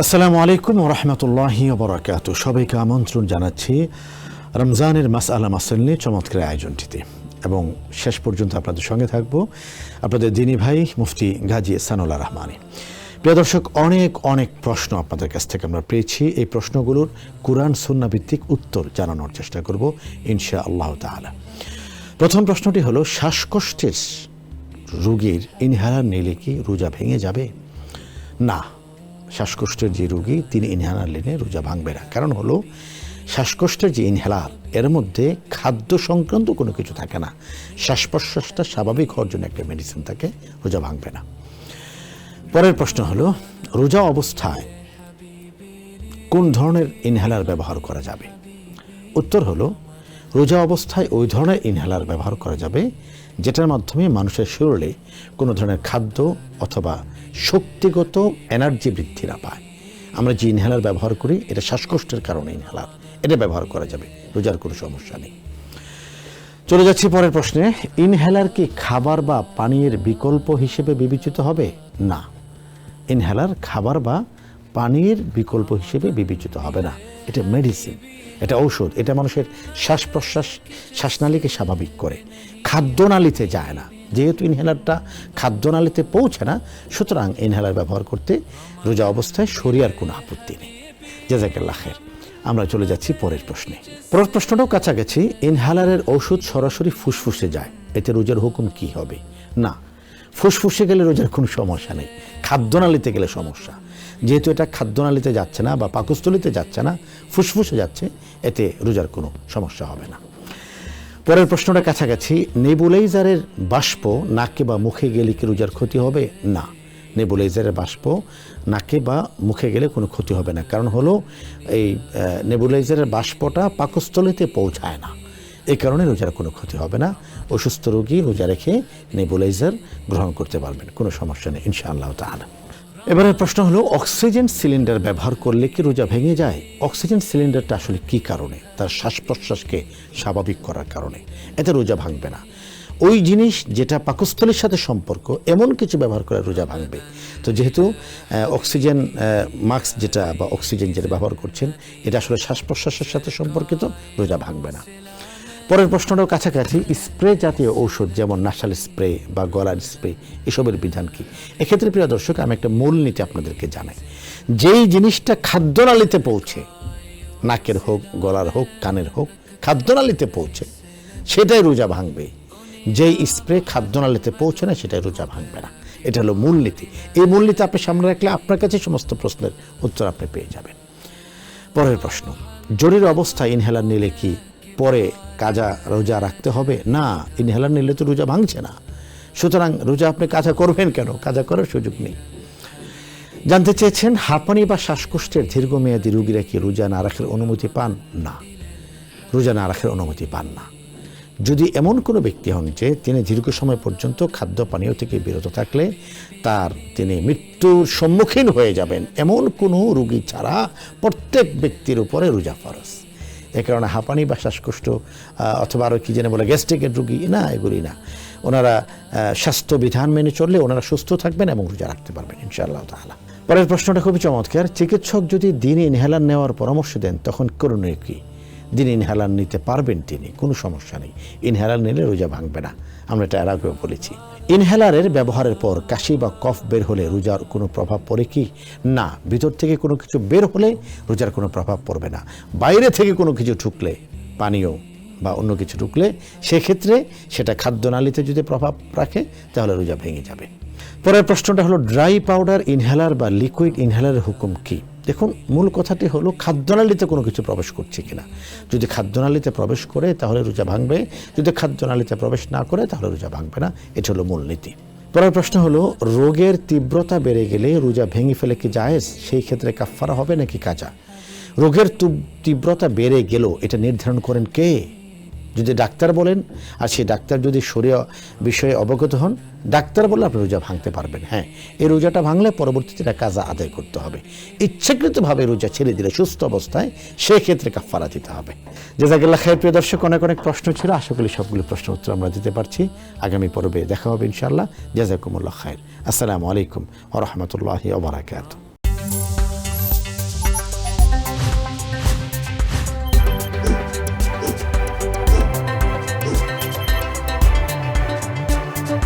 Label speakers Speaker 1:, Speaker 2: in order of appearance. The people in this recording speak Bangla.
Speaker 1: আসসালামু আলাইকুম ওয়া রাহমাতুল্লাহি ওয়া বারাকাতুহু। সবাইকে আমন্ত্রণ জানাচ্ছি রমজানের মাসআলা মাসাইল নিয়ে চমৎকার আয়োজনটিতে, এবং শেষ পর্যন্ত আপনাদের সঙ্গে থাকবো আপনাদের দিনী ভাই মুফতি গাজী এহসানুল্লাহ রহমানী। প্রিয় দর্শক, অনেক প্রশ্ন আপনাদের কাছ থেকে আমরা পেয়েছি। এই প্রশ্নগুলোর কুরআন সুন্নাহ ভিত্তিক উত্তর জানানোর চেষ্টা করব ইনশাআল্লাহ তাআলা। প্রথম প্রশ্নটি হলো, শ্বাসকষ্টের রোগীর ইনহেলার নিলে কি রোজা ভেঙে যাবে? না, শ্বাসকষ্টের যে রোগী তিনি ইনহেলার নিলে রোজা ভাঙবে না। কারণ হলো, শ্বাসকষ্টের যে ইনহেলার এর মধ্যে খাদ্য সংক্রান্ত কোনো কিছু থাকে না। শ্বাস প্রশ্বাসটা স্বাভাবিক হওয়ার জন্য একটা মেডিসিন থাকে, রোজা ভাঙবে না। পরের প্রশ্ন হলো, রোজা অবস্থায় কোন ধরনের ইনহেলার ব্যবহার করা যাবে? উত্তর হলো, রোজা অবস্থায় ওই ধরনের ইনহেলার ব্যবহার করা যাবে যেটার মাধ্যমে মানুষের শরীরে কোনো ধরনের খাদ্য অথবা শক্তিগত এনার্জি বৃদ্ধি না পায়। আমরা যে ইনহেলার ব্যবহার করি এটা শ্বাসকষ্টের কারণে ইনহেলার, এটা ব্যবহার করা যাবে, রোজার কোনো সমস্যা নেই। চলে যাচ্ছি পরের প্রশ্নে। ইনহেলার কি খাবার বা পানীয়ের বিকল্প হিসেবে বিবেচিত হবে? না, ইনহেলার খাবার বা পানীয়ের বিকল্প হিসেবে বিবেচিত হবে না। এটা মেডিসিন, এটা ঔষধ, এটা মানুষের শ্বাস প্রশ্বাস শ্বাসনালীকে স্বাভাবিক করে, খাদ্যনালীতে যায় না। যেহেতু ইনহেলারটা খাদ্যনালীতে পৌঁছে না, সুতরাং ইনহেলার ব্যবহার করতে রোজা অবস্থায় শরিয়ার কোনো আপত্তি নেই। জাযাকাল্লাহ খায়ের। আমরা চলে যাচ্ছি পরের প্রশ্নে। পরের প্রশ্নটাও কাছাকাছি। ইনহেলারের ঔষধ সরাসরি ফুসফুসে যায়, এতে রোজার হুকুম কি হবে? না, ফুসফুসে গেলে রোজার কোনো সমস্যা নেই, খাদ্যনালীতে গেলে সমস্যা। যেহেতু এটা খাদ্যনালীতে যাচ্ছে না বা পাকস্থলীতে যাচ্ছে না, ফুসফুসে যাচ্ছে, এতে রোজার কোনো সমস্যা হবে না। পরের প্রশ্নটা কাছাকাছি। নেবুলাইজারের বাষ্প নাকে বা মুখে গেলে কি রোজার ক্ষতি হবে? না, নেবুলাইজারের বাষ্প নাকে বা মুখে গেলে কোনো ক্ষতি হবে না। কারণ হলো, এই নেবুলাইজারের বাষ্পটা পাকস্থলীতে পৌঁছায় না, এই কারণে রোজার কোনো ক্ষতি হবে না। অসুস্থ রোগী রোজা রেখে নেবুলাইজার গ্রহণ করতে পারবেন, কোনো সমস্যা নেই ইনশাআল্লাহ তাআলা। এবারের প্রশ্ন হলো, অক্সিজেন সিলিন্ডার ব্যবহার করলে কি রোজা ভেঙে যায়? অক্সিজেন সিলিন্ডারটা আসলে কি কারণে? তার শ্বাস প্রশ্বাসকে স্বাভাবিক করার কারণে, এতে রোজা ভাঙবে না। ওই জিনিস যেটা পাকস্থলীর সাথে সম্পর্ক, এমন কিছু ব্যবহার করে রোজা ভাঙবে। তো যেহেতু অক্সিজেন মাস্ক যেটা বা অক্সিজেন যেটা ব্যবহার করছেন, এটা আসলে শ্বাস প্রশ্বাসের সাথে সম্পর্কিত, রোজা ভাঙবে না। পরের প্রশ্নটাও কাছাকাছি। স্প্রে জাতীয় ঔষধ যেমন নাসাল স্প্রে বা গলার স্প্রে, এসবের বিধান কি? এক্ষেত্রে প্রিয় দর্শক, আমি একটা মূলনীতি আপনাদেরকে জানাই। যেই জিনিসটা খাদ্যনালীতে পৌঁছে, নাকের হোক, গলার হোক, কানের হোক, খাদ্যনালীতে পৌঁছে, সেটাই রোজা ভাঙবে। যেই স্প্রে খাদ্যনালীতে পৌঁছে না, সেটাই রোজা ভাঙবে না। এটা হলো মূলনীতি। এই মূলনীতি আপনি সামনে রাখলে আপনার কাছে সমস্ত প্রশ্নের উত্তর আপনি পেয়ে যাবেন। পরের প্রশ্ন। জরুরি অবস্থায় ইনহেলার নিলে কি পরে কাজা রোজা রাখতে হবে? না, ইনহেলার নিলে তো রোজা ভাঙছে না, সুতরাং রোজা আপনি কাজা করবেন কেন? কাজা করার সুযোগ নেই। জানতে চেয়েছেন, হাঁপানি বা শ্বাসকষ্টের দীর্ঘমেয়াদী রোগীরা কি রোজা না রাখার অনুমতি পান? না, রোজা না রাখার অনুমতি পান না। যদি এমন কোনো ব্যক্তি হন যে তিনি দীর্ঘ সময় পর্যন্ত খাদ্য পানীয় থেকে বিরত থাকলে তিনি মৃত্যুর সম্মুখীন হয়ে যাবেন, এমন কোনো রোগী ছাড়া প্রত্যেক ব্যক্তির উপরে রোজা ফরজ। এ কারণে হাঁপানি বা শ্বাসকষ্ট অথবা আরও কি যেন বলে গ্যাস্ট্রিকের রোগী, না, এগুলি না। ওনারা স্বাস্থ্যবিধান মেনে চললে ওনারা সুস্থ থাকবেন এবং রোজা রাখতে পারবেন ইনশাআল্লাহ তাআলা। পরের প্রশ্নটা খুবই চমৎকার। চিকিৎসক যদি দিনে ইনহেলার নেওয়ার পরামর্শ দেন, তখন করণীয় কি? দিনে ইনহেলার নিতে পারবেন তিনি, কোনো সমস্যা নেই। ইনহেলার নিলে রোজা ভাঙবে না, আমরা এটা এর আগেও বলেছি। ইনহেলারের ব্যবহারের পর কাশি বা কফ বের হলে রোজার কোনো প্রভাব পড়ে কি? না, ভিতর থেকে কোনো কিছু বের হলে রোজার কোনো প্রভাব পড়বে না। বাইরে থেকে কোনো কিছু ঢুকলে, পানীয় বা অন্য কিছু ঢুকলে, সেক্ষেত্রে সেটা খাদ্যনালীতে যদি প্রভাব রাখে তাহলে রোজা ভেঙে যাবে। পরের প্রশ্নটা হলো, ড্রাই পাউডার ইনহেলার বা লিকুইড ইনহেলারের হুকুম কি? দেখুন, মূল কথাটি হলো খাদ্যনালীতে কোনো কিছু প্রবেশ করছে কিনা। যদি খাদ্যনালীতে প্রবেশ করে তাহলে রোজা ভাঙবে, যদি খাদ্যনালীতে প্রবেশ না করে তাহলে রোজা ভাঙবে না। এটা হলো মূলনীতি। পরের প্রশ্ন হলো, রোগের তীব্রতা বেড়ে গেলে রোজা ভেঙে ফেলে কি জায়েজ? সেই ক্ষেত্রে কাফফারা হবে নাকি কাজা? রোগের তীব্রতা বেড়ে গেল, এটা নির্ধারণ করেন কে? যদি ডাক্তার বলেন, আর সেই ডাক্তার যদি শরীয় বিষয়ে অবগত হন, ডাক্তার বললে আপনি রোজা ভাঙতে পারবেন। হ্যাঁ, এই রোজাটা ভাঙলে পরবর্তীতে কাজা আদায় করতে হবে। ইচ্ছাকৃতভাবে রোজা ছেড়ে দিলে সুস্থ অবস্থায়, সেই ক্ষেত্রে কাফফারা দিতে হবে। জাযাকাল্লাহ খায়ের। প্রিয় দর্শক, অনেক প্রশ্ন ছিল, আশা করি সবগুলো প্রশ্ন উত্তর আমরা দিতে পারছি। আগামী পর্বে দেখা হবে ইনশাআল্লাহ। জাযাকুমুল্লাহ খায়ের। আসসালামু আলাইকুম ওয়া রাহমাতুল্লাহি ওয়া বারাকাতুহু।